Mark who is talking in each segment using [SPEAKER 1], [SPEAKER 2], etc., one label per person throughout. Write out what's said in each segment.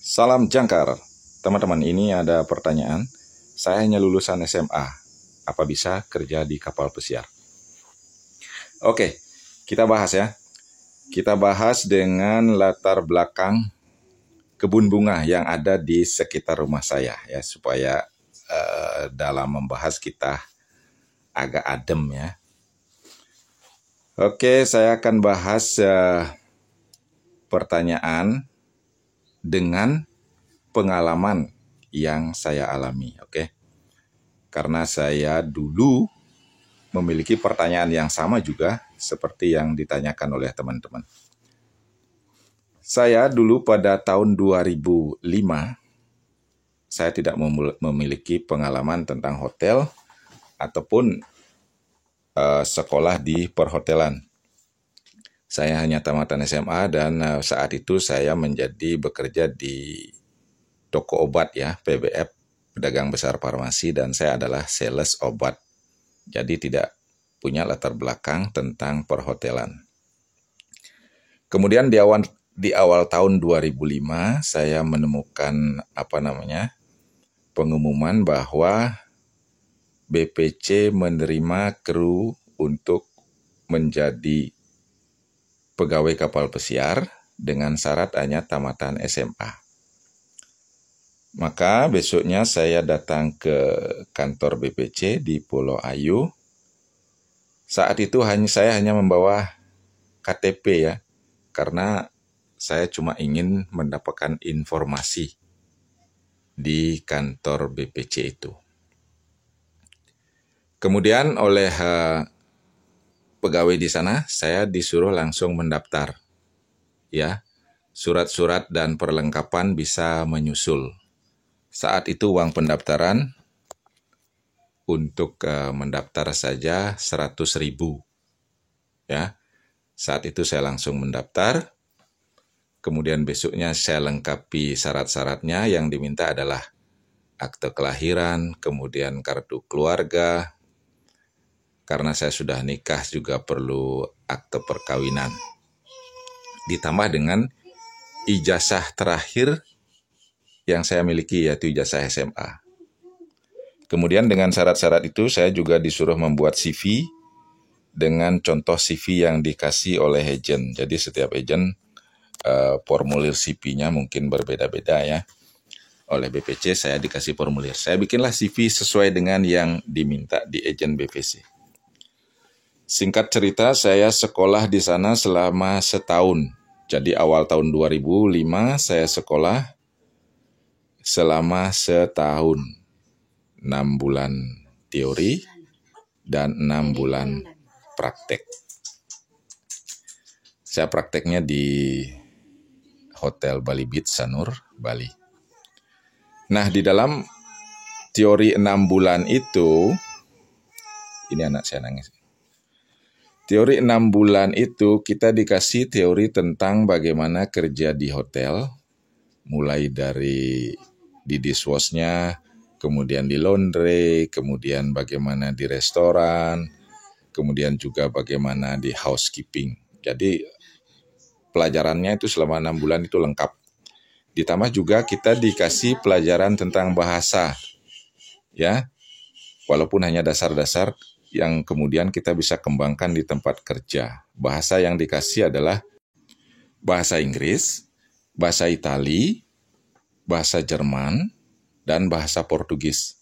[SPEAKER 1] Salam jangkar. Teman-teman, ini ada pertanyaan. Saya hanya lulusan SMA. Apa bisa kerja di kapal pesiar? Oke, kita bahas ya. Kita bahas dengan latar belakang kebun bunga yang ada di sekitar rumah saya ya, supaya dalam membahas kita agak adem ya. Oke, saya akan bahas pertanyaan dengan pengalaman yang saya alami, oke? Karena saya dulu memiliki pertanyaan yang sama juga seperti yang ditanyakan oleh teman-teman. Saya dulu pada tahun 2005, saya tidak memiliki pengalaman tentang hotel ataupun sekolah di perhotelan. Saya hanya tamatan SMA dan saat itu saya bekerja di toko obat ya, PBF, pedagang besar farmasi, dan saya adalah sales obat. Jadi tidak punya latar belakang tentang perhotelan. Kemudian di awal tahun 2005 saya menemukan pengumuman bahwa BPC menerima kru untuk menjadi pegawai kapal pesiar dengan syarat hanya tamatan SMA. Maka besoknya saya datang ke kantor BPC di Pulau Ayu. Saat itu saya hanya membawa KTP ya, karena saya cuma ingin mendapatkan informasi di kantor BPC itu. Kemudian oleh pegawai di sana, saya disuruh langsung mendaftar. Ya, surat-surat dan perlengkapan bisa menyusul. Saat itu uang pendaftaran untuk mendaftar saja 100.000. Ya, saat itu saya langsung mendaftar. Kemudian besoknya saya lengkapi syarat-syaratnya. Yang diminta adalah akte kelahiran, kemudian kartu keluarga. Karena saya sudah nikah juga perlu akte perkawinan. Ditambah dengan ijazah terakhir yang saya miliki, yaitu ijazah SMA. Kemudian dengan syarat-syarat itu saya juga disuruh membuat CV dengan contoh CV yang dikasih oleh agen. Jadi setiap agen formulir CV-nya mungkin berbeda-beda ya. Oleh BPC saya dikasih formulir. Saya bikinlah CV sesuai dengan yang diminta di agen BPC. Singkat cerita, saya sekolah di sana selama setahun. Jadi awal tahun 2005 saya sekolah selama setahun. 6 bulan teori dan 6 bulan praktek. Saya prakteknya di Hotel Bali Beach Sanur, Bali. Nah, di dalam teori 6 bulan itu, ini anak saya nangis. Teori 6 bulan itu kita dikasih teori tentang bagaimana kerja di hotel, mulai dari di dishwashnya, kemudian di laundry, kemudian bagaimana di restoran, kemudian juga bagaimana di housekeeping. Jadi pelajarannya itu selama 6 bulan itu lengkap. Ditambah juga kita dikasih pelajaran tentang bahasa. Ya, walaupun hanya dasar-dasar yang kemudian kita bisa kembangkan di tempat kerja. Bahasa yang dikasih adalah bahasa Inggris, bahasa Itali, bahasa Jerman, dan bahasa Portugis.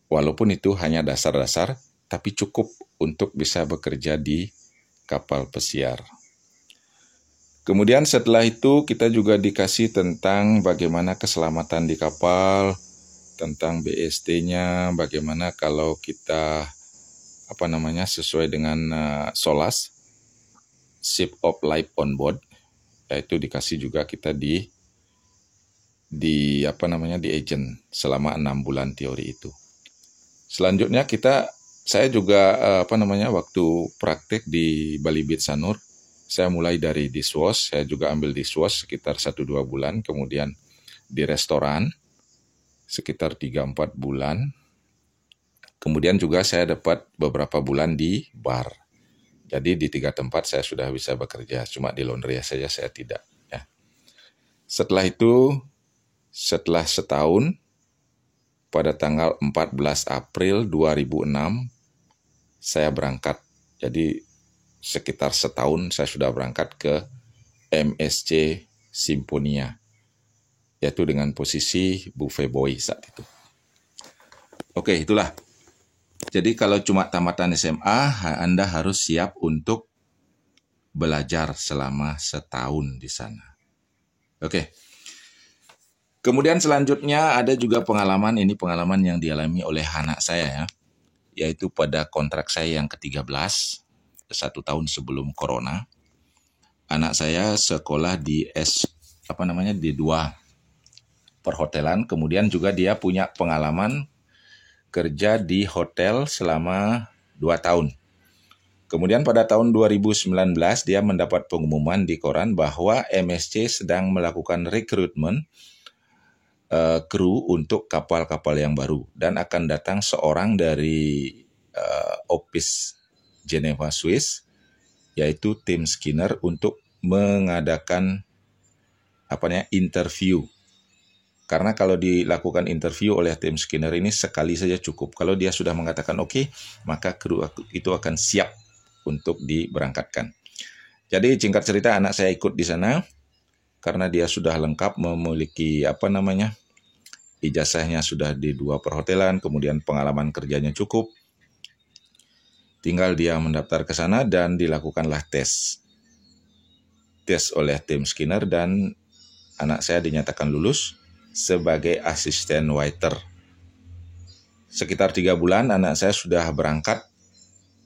[SPEAKER 1] Walaupun itu hanya dasar-dasar, tapi cukup untuk bisa bekerja di kapal pesiar. Kemudian setelah itu kita juga dikasih tentang bagaimana keselamatan di kapal, tentang BST-nya, bagaimana kalau kita sesuai dengan SOLAS, Ship of Life on Board, yaitu dikasih juga kita di agent selama 6 bulan teori itu. Selanjutnya saya juga waktu praktek di Bali Beach Sanur, saya mulai dari dishwash, saya juga ambil dishwash sekitar 1-2 bulan, kemudian di restoran sekitar 3-4 bulan. Kemudian juga saya dapat beberapa bulan di bar. Jadi di 3 tempat saya sudah bisa bekerja, cuma di laundry saja saya tidak. Ya. Setelah itu Setelah setahun, pada tanggal 14 April 2006, saya berangkat. Jadi sekitar setahun saya sudah berangkat ke MSC Simfonia, yaitu dengan posisi buffet boy saat itu. Oke, itulah. Jadi kalau cuma tamatan SMA, Anda harus siap untuk belajar selama setahun di sana. Oke. Kemudian selanjutnya ada juga pengalaman, ini pengalaman yang dialami oleh anak saya ya, yaitu pada kontrak saya yang ke-13, 1 tahun sebelum corona. Anak saya sekolah di D2 perhotelan, kemudian juga dia punya pengalaman kerja di hotel selama 2 tahun. Kemudian pada tahun 2019 dia mendapat pengumuman di koran bahwa MSC sedang melakukan rekrutmen kru untuk kapal-kapal yang baru dan akan datang seorang dari office Geneva, Swiss, yaitu Tim Skinner untuk mengadakan interview. Karena kalau dilakukan interview oleh Tim Skinner ini sekali saja cukup. Kalau dia sudah mengatakan oke, maka kru itu akan siap untuk diberangkatkan. Jadi singkat cerita anak saya ikut di sana karena dia sudah lengkap memiliki ijazahnya sudah di 2 perhotelan, kemudian pengalaman kerjanya cukup. Tinggal dia mendaftar ke sana dan dilakukanlah tes. Tes oleh Tim Skinner dan anak saya dinyatakan lulus sebagai asisten waiter. Sekitar 3 bulan anak saya sudah berangkat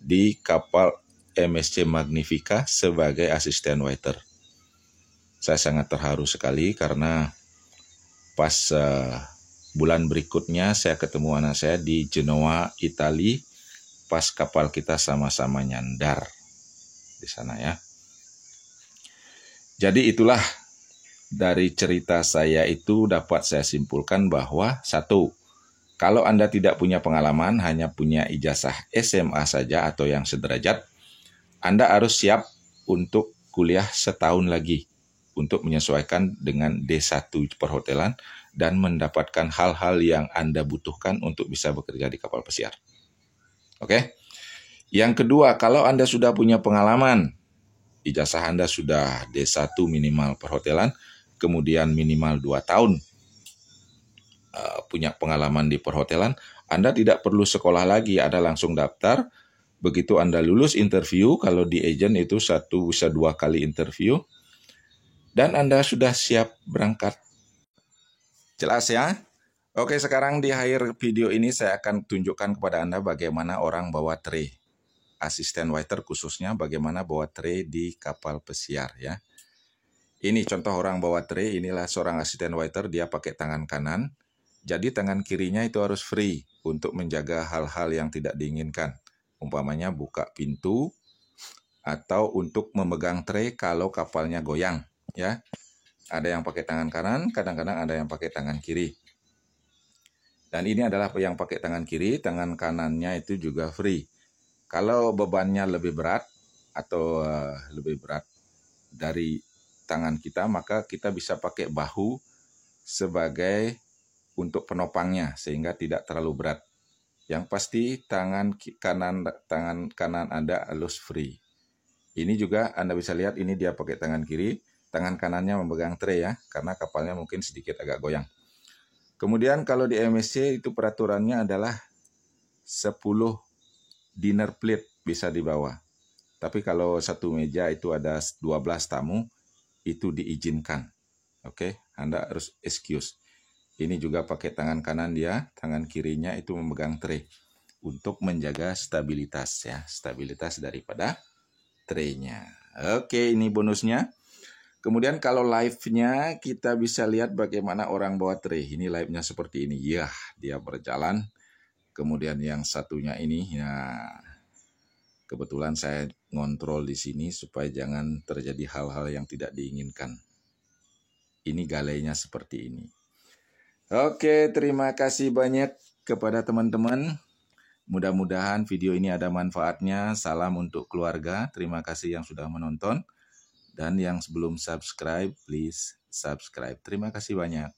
[SPEAKER 1] di kapal MSC Magnifica sebagai asisten waiter. Saya sangat terharu sekali karena pas bulan berikutnya saya ketemu anak saya di Genoa, Italia, pas kapal kita sama-sama nyandar di sana ya. Jadi itulah dari cerita saya itu dapat saya simpulkan bahwa 1, kalau Anda tidak punya pengalaman, hanya punya ijazah SMA saja atau yang sederajat, Anda harus siap untuk kuliah setahun lagi untuk menyesuaikan dengan D1 perhotelan dan mendapatkan hal-hal yang Anda butuhkan untuk bisa bekerja di kapal pesiar. Oke? Yang kedua, kalau Anda sudah punya pengalaman, ijazah Anda sudah D1 minimal perhotelan, kemudian minimal 2 tahun punya pengalaman di perhotelan, Anda tidak perlu sekolah lagi, Anda langsung daftar. Begitu Anda lulus interview, kalau di agent itu 1 bisa 2 kali interview, dan Anda sudah siap berangkat. Jelas ya? Oke, sekarang di akhir video ini saya akan tunjukkan kepada Anda bagaimana orang bawa tray. Asisten waiter khususnya bagaimana bawa tray di kapal pesiar ya. Ini contoh orang bawa tray, inilah seorang asisten waiter, dia pakai tangan kanan. Jadi tangan kirinya itu harus free untuk menjaga hal-hal yang tidak diinginkan. Umpamanya buka pintu atau untuk memegang tray kalau kapalnya goyang ya. Ada yang pakai tangan kanan, kadang-kadang ada yang pakai tangan kiri. Dan ini adalah yang pakai tangan kiri, tangan kanannya itu juga free. Kalau bebannya lebih berat atau lebih berat dari tangan kita, maka kita bisa pakai bahu sebagai untuk penopangnya sehingga tidak terlalu berat. Yang pasti tangan kanan Anda harus free. Ini juga Anda bisa lihat, ini dia pakai tangan kiri, tangan kanannya memegang tray ya, karena kapalnya mungkin sedikit agak goyang. Kemudian kalau di MSC itu peraturannya adalah 10 dinner plate bisa dibawa. Tapi kalau satu meja itu ada 12 tamu, itu diizinkan. Oke, Anda harus excuse. Ini juga pakai tangan kanan dia, tangan kirinya itu memegang tray untuk menjaga stabilitas ya, stabilitas daripada tray-nya. Oke, ini bonusnya. Kemudian kalau live-nya kita bisa lihat bagaimana orang bawa tray. Ini live-nya seperti ini. Ya, dia berjalan. Kemudian yang satunya ini, ya kebetulan saya ngontrol di sini supaya jangan terjadi hal-hal yang tidak diinginkan. Ini galainya seperti ini. Oke, terima kasih banyak kepada teman-teman. Mudah-mudahan video ini ada manfaatnya. Salam untuk keluarga. Terima kasih yang sudah menonton. Dan yang sebelum subscribe, please subscribe. Terima kasih banyak.